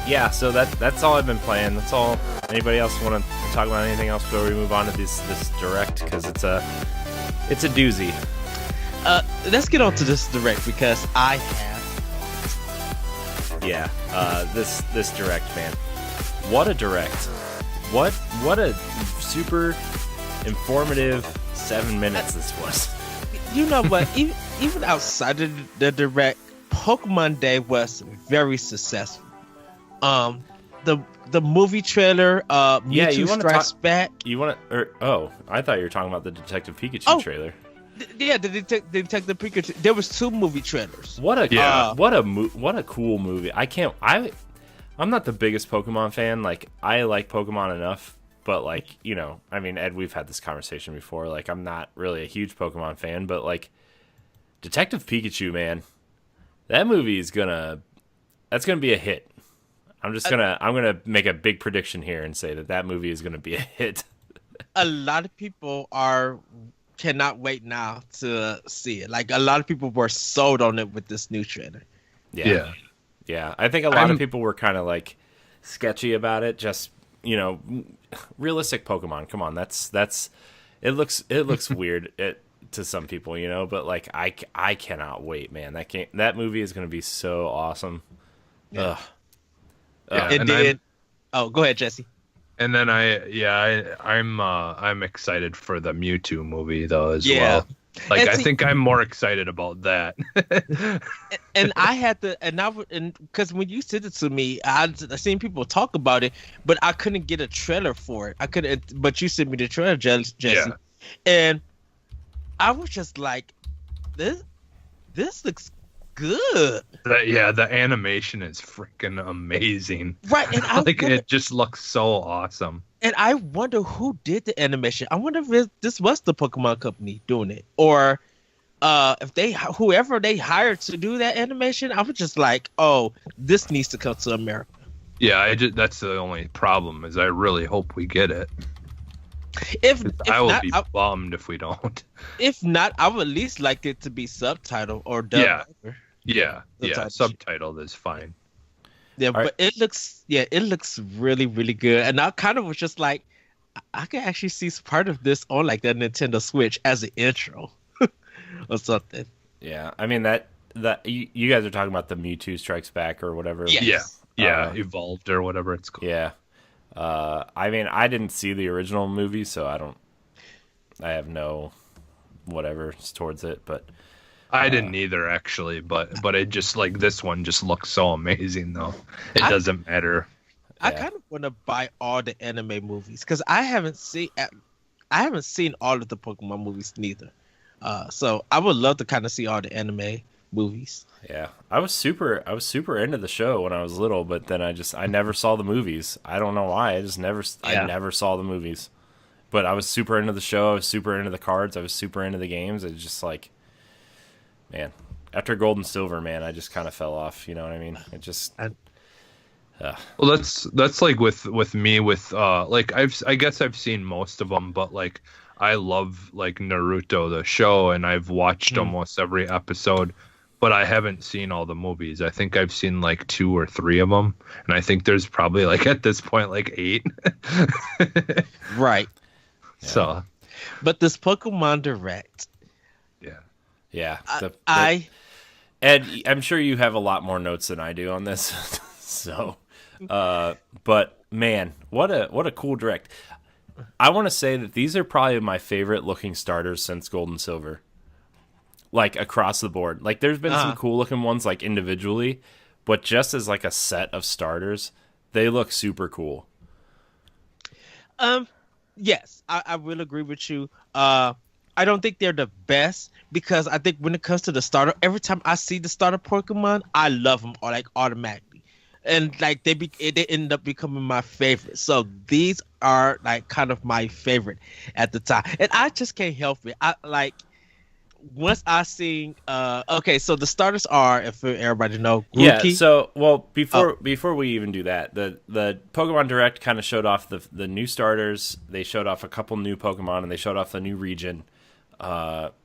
yeah, so that's all I've been playing. That's all. Anybody else want to talk about anything else before we move on to this direct? Because it's a doozy. Let's get on to this direct because I have. Yeah, this direct, man. What a direct! What a super informative 7 minutes this was. You know what? even outside of the direct, Pokemon Day was very successful. The movie trailer, Mewtwo Strikes Back. You want to? Oh, I thought you were talking about the Detective Pikachu trailer. Yeah, the Detective Pikachu. There was 2 movie trailers. What a cool movie. I'm not the biggest Pokemon fan. Like, I like Pokemon enough, but like, you know, I mean, Ed, we've had this conversation before. Like, I'm not really a huge Pokemon fan, but like, Detective Pikachu, man, that movie is that's gonna be a hit. I'm gonna make a big prediction here and say that movie is gonna be a hit. A lot of people cannot wait now to see it. Like, a lot of people were sold on it with this new trailer. Yeah. I think a lot of people were kind of like sketchy about it. Just, you know, realistic Pokemon. Come on, that's it looks weird to some people, you know. But like, I cannot wait, man. That movie is gonna be so awesome. Yeah. Oh, go ahead, Jesse. And then I'm excited for the Mewtwo movie though as well. Like, I think I'm more excited about that. and I had to, and because when you sent it to me, I seen people talk about it, but I couldn't get a trailer for it. I couldn't, but you sent me the trailer, Jesse, and I was just like, this looks good. The animation is freaking amazing. Right, and it just looks so awesome. And I wonder who did the animation. I wonder if this was the Pokemon Company doing it, or if whoever they hired to do that animation. I was just like, oh, this needs to come to America. Yeah, that's the only problem is I really hope we get it. If I will be bummed if we don't. If not, I would at least like it to be subtitled or dubbed. Yeah, subtitled is fine. Yeah, but it looks really, really good. And I kind of was just like, I can actually see part of this on like that Nintendo Switch as an intro or something. Yeah, I mean that you guys are talking about the Mewtwo Strikes Back or whatever. Yes. Yeah, Evolved or whatever it's called. Yeah. I mean, I didn't see the original movie, so I have no whatever towards it, but I didn't either, actually, but it just, like, this one just looks so amazing, though. It doesn't matter. I kind of want to buy all the anime movies because I haven't seen all of the Pokemon movies neither. So I would love to kind of see all the anime movies. Yeah, I was super into the show when I was little, but then I never saw the movies. I don't know why. I never saw the movies. But I was super into the show. I was super into the cards. I was super into the games. It's just like, man, after Gold and Silver, man, I just kind of fell off. You know what I mean? It just. Well, that's like with me with like I guess I've seen most of them, but like I love like Naruto the show, and I've watched almost every episode, but I haven't seen all the movies. I think I've seen like 2 or 3 of them, and I think there's probably like at this point like 8. Right. So, but this Pokemon Direct. Yeah. Ed, I'm sure you have a lot more notes than I do on this. So, but man, what a cool direct. I want to say that these are probably my favorite looking starters since Gold and Silver. Like across the board. Like there's been some cool looking ones like individually, but just as like a set of starters, they look super cool. Yes, I will agree with you. I don't think they're the best because I think when it comes to the starter, every time I see the starter Pokemon, I love them like automatically, and like they end up becoming my favorite. So these are like kind of my favorite at the time, and I just can't help it. I like once I seen okay, so the starters are, if everybody know, Grookey. Yeah. So before we even do that, the Pokemon Direct kind of showed off the new starters. They showed off a couple new Pokemon, and they showed off the new region.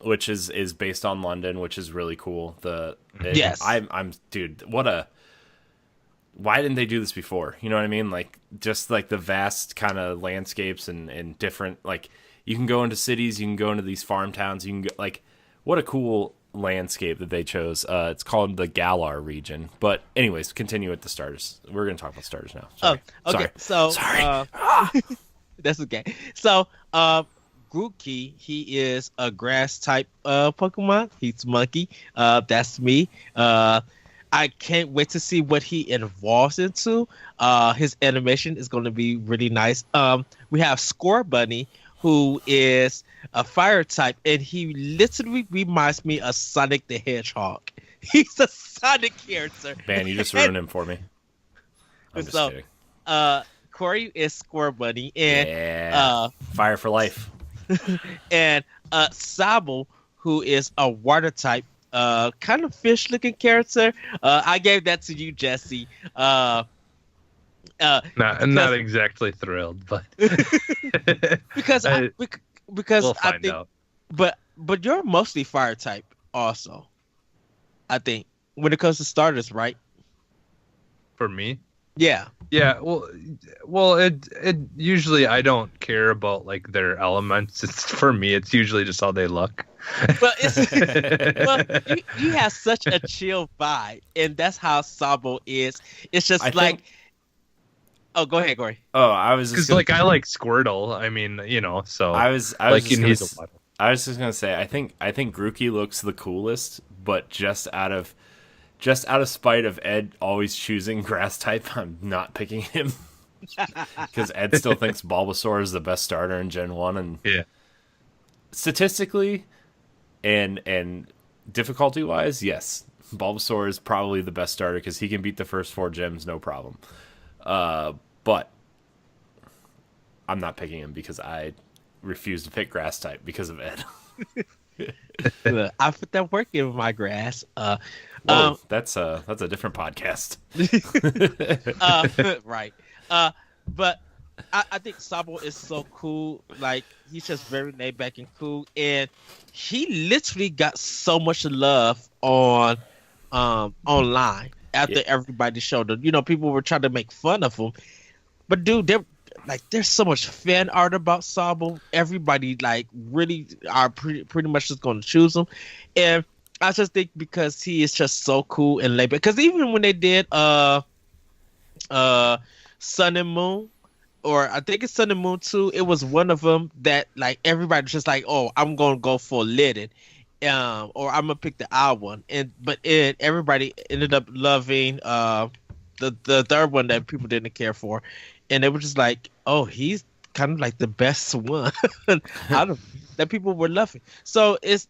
Which is based on London, which is really cool. Yes, I'm dude, what a why didn't they do this before? You know what I mean? Like, just like the vast kind of landscapes and different, like, you can go into cities, you can go into these farm towns, you can go, like, what a cool landscape that they chose. It's called the Galar region. But anyways, continue with the starters. We're going to talk about starters now. Sorry. Okay. Sorry. That's okay. So, Grookey, he is a grass type Pokemon. He's monkey. That's me. I can't wait to see what he evolves into. His animation is going to be really nice. We have Scorbunny, who is a fire type, and he literally reminds me of Sonic the Hedgehog. He's a Sonic character. Man, you just ruined him for me. I'm just kidding. Corey is Scorbunny, and fire for life. And Sable, who is a water type, kind of fish looking character. I gave that to you, Jesse. Not exactly thrilled, but because we'll I find think, out. but you're mostly fire type also. I think when it comes to starters, right? For me, yeah. Well, it usually I don't care about like their elements. It's for me, it's usually just how they look. But you have such a chill vibe, and that's how Sabo is. It's just oh, go ahead, Corey. Oh, I was just because I like Squirtle. I mean, so I was like just gonna say I think Grookey looks the coolest, but just out of spite of Ed always choosing grass type, I'm not picking him because Ed still thinks Bulbasaur is the best starter in Gen 1, and statistically and difficulty wise, yes, Bulbasaur is probably the best starter because he can beat the first 4 gyms no problem. But I'm not picking him because I refuse to pick grass type because of Ed. I put that work in my grass. Whoa, that's a different podcast. Right. But I think Sabo is so cool. Like, he's just very laid back and cool, and he literally got so much love on online after everybody showed him. People were trying to make fun of him, but dude, there's so much fan art about Sabo. Everybody really are pretty much just going to choose him, and I just think because he is just so cool and laid back. Because even when they did Sun and Moon, or I think it's Sun and Moon 2, it was one of them that everybody just oh, I'm gonna go for Litten, or I'm gonna pick the odd one, but everybody ended up loving the third one that people didn't care for, and they were just oh, he's kind of the best one out of that people were loving. So it's,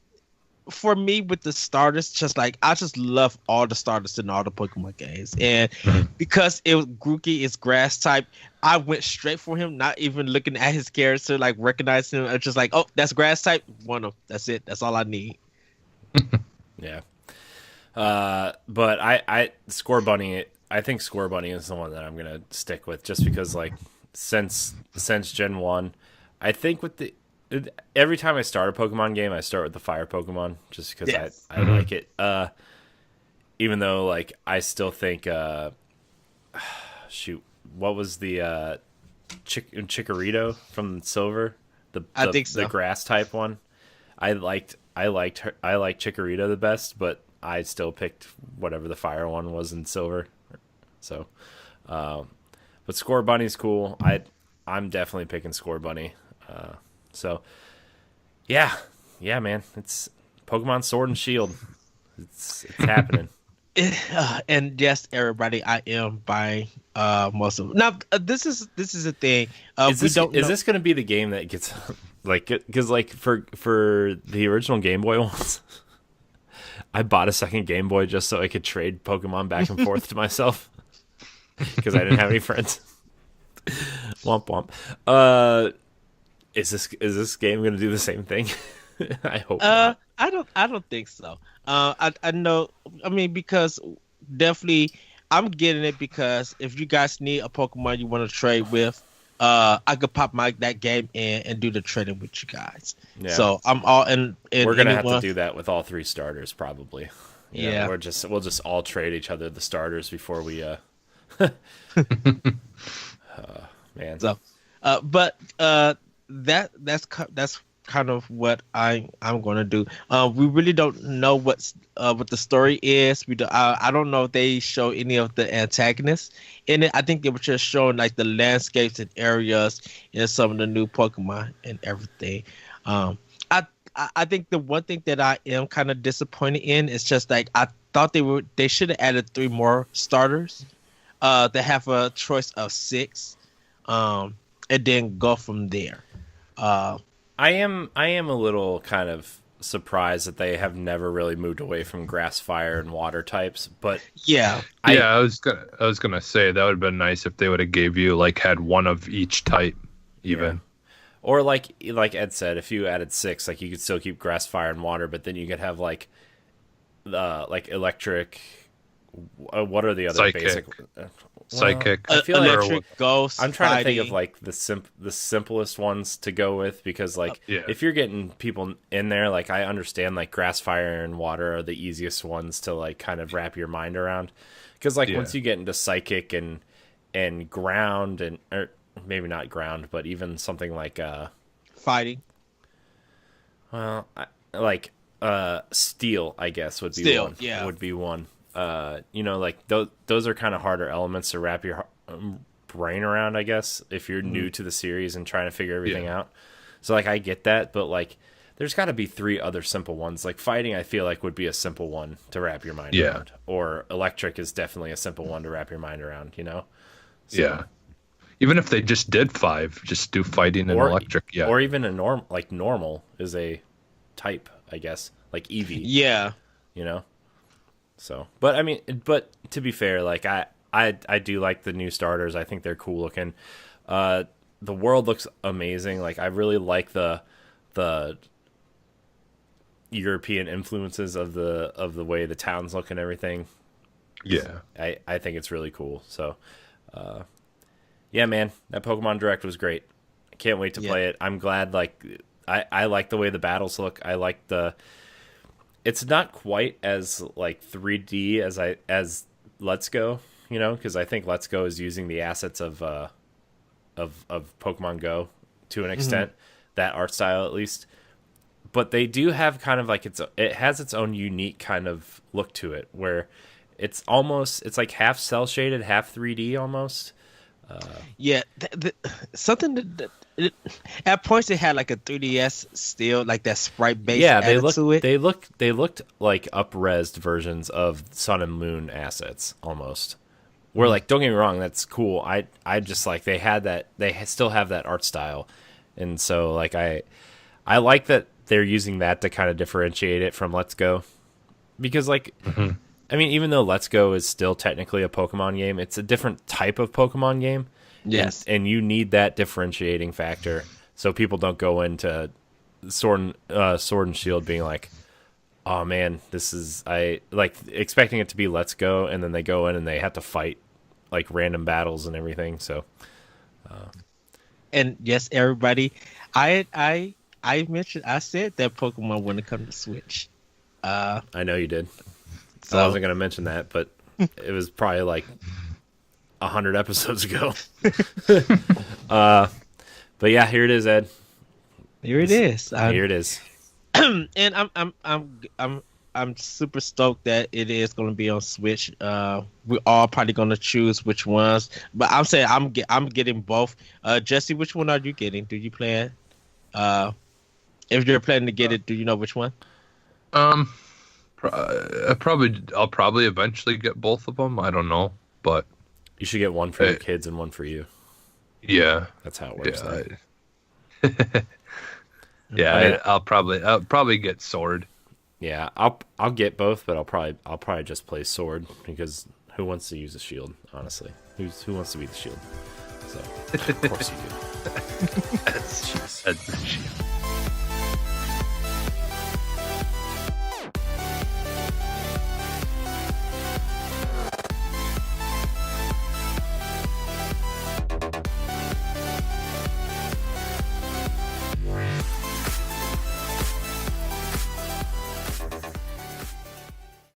for me, with the starters, just I just love all the starters in all the Pokemon games, and because Grookey is grass type, I went straight for him, not even looking at his character, recognizing him. I'm just oh, that's grass type, one of them. That's it. That's all I need. Yeah. But I Scorbunny. I think Scorbunny is the one that I'm gonna stick with, just because since Gen 1, I think every time I start a Pokemon game, I start with the fire Pokemon just because I like it. Even though I still think shoot, what was the Chikorito from Silver? I think so. The grass type one. I liked Chikorito the best, but I still picked whatever the fire one was in Silver. So, but Scorbunny's cool. I'm definitely picking Scorbunny. So, yeah, man, it's Pokemon Sword and Shield. It's happening. And yes, everybody, I am buying most of them. Now, this is a thing. Is this going to be the game that gets because for the original Game Boy ones, I bought a second Game Boy just so I could trade Pokemon back and forth to myself because I didn't have any friends. Womp womp. Is this game going to do the same thing? I hope not. I don't think so. I know. I mean, because definitely, I'm getting it because if you guys need a Pokemon you want to trade with, I could pop that game in and do the trading with you guys. Yeah. So I'm all in. We're gonna have to do that with all 3 starters, probably. Yeah. We'll just all trade each other the starters before we Man. So, that's kind of what I'm going to do. We really don't know what the story is. I don't know if they show any of the antagonists in it. I think they were just showing like the landscapes and areas and some of the new Pokemon and everything. I think the one thing that I am kind of disappointed in is just like I thought they should have added 3 more starters. They have a choice of 6, and then go from there. I am a little kind of surprised that they have never really moved away from grass, fire, and water types. But I was gonna say that would have been nice if they would have gave you like had one of each type, even. Yeah. Or like Ed said, if you added 6, like you could still keep grass, fire, and water, but then you could have like electric. What are the other Psychic. basic? Psychic. I feel like electric, ghost. I'm trying fighting. to think of like the simplest ones to go with, because like if you're getting people in there, like I understand like grass, fire, and water are the easiest ones to like kind of wrap your mind around, because like once you get into psychic and ground or maybe not ground, but even something like fighting. Well, steel, I guess would be Steel, one. yeah. Would be one. Like those are kind of harder elements to wrap your brain around, I guess, if you're new to the series and trying to figure everything out. So like I get that, but like there's got to be 3 other simple ones. Like fighting, I feel like would be a simple one to wrap your mind around. Or electric is definitely a simple one to wrap your mind around. So, even if they just did 5, just do fighting and electric. Or even a normal is a type, I guess, like Eevee. Yeah. So, but to be fair, like I do like the new starters. I think they're cool looking. The world looks amazing. Like I really like the European influences of the way the towns look and everything. Yeah. I think it's really cool. So, yeah, man, that Pokemon Direct was great. I can't wait to play it. I'm glad. Like I like the way the battles look. I like it's not quite as like 3D as Let's Go, because I think Let's Go is using the assets of Pokemon Go to an extent, that art style at least. But they do have kind of like it has its own unique kind of look to it, where it's like half cell shaded, half 3D almost. Something that at points it had like a 3DS still, like that sprite based. They looked like up-resed versions of Sun and Moon assets almost. Where like, don't get me wrong, that's cool. I just like they still have that art style, and so like I like that they're using that to kind of differentiate it from Let's Go, because like. I mean, even though Let's Go is still technically a Pokemon game, it's a different type of Pokemon game. Yes. And you need that differentiating factor so people don't go into Sword and Shield being like, oh man, I like expecting it to be Let's Go, and then they go in and they have to fight like random battles and everything. So, and yes, everybody, I said that Pokemon wouldn't come to Switch. I know you did. So, I wasn't going to mention that, but it was probably like 100 episodes ago. But yeah, here it is, Ed. Here it is. Here it is. And I'm super stoked that it is going to be on Switch. We're all probably going to choose which ones, but I'm saying I'm getting both. Jesse, which one are you getting? Do you plan? If you're planning to get it, do you know which one? I'll probably eventually get both of them. I don't know, but you should get one for your kids and one for you. Yeah, that's how it works. I'll probably get Sword. Yeah, I'll get both, but I'll probably just play Sword, because who wants to use a shield? Honestly, who wants to be the shield? So of course you do. That's the shield.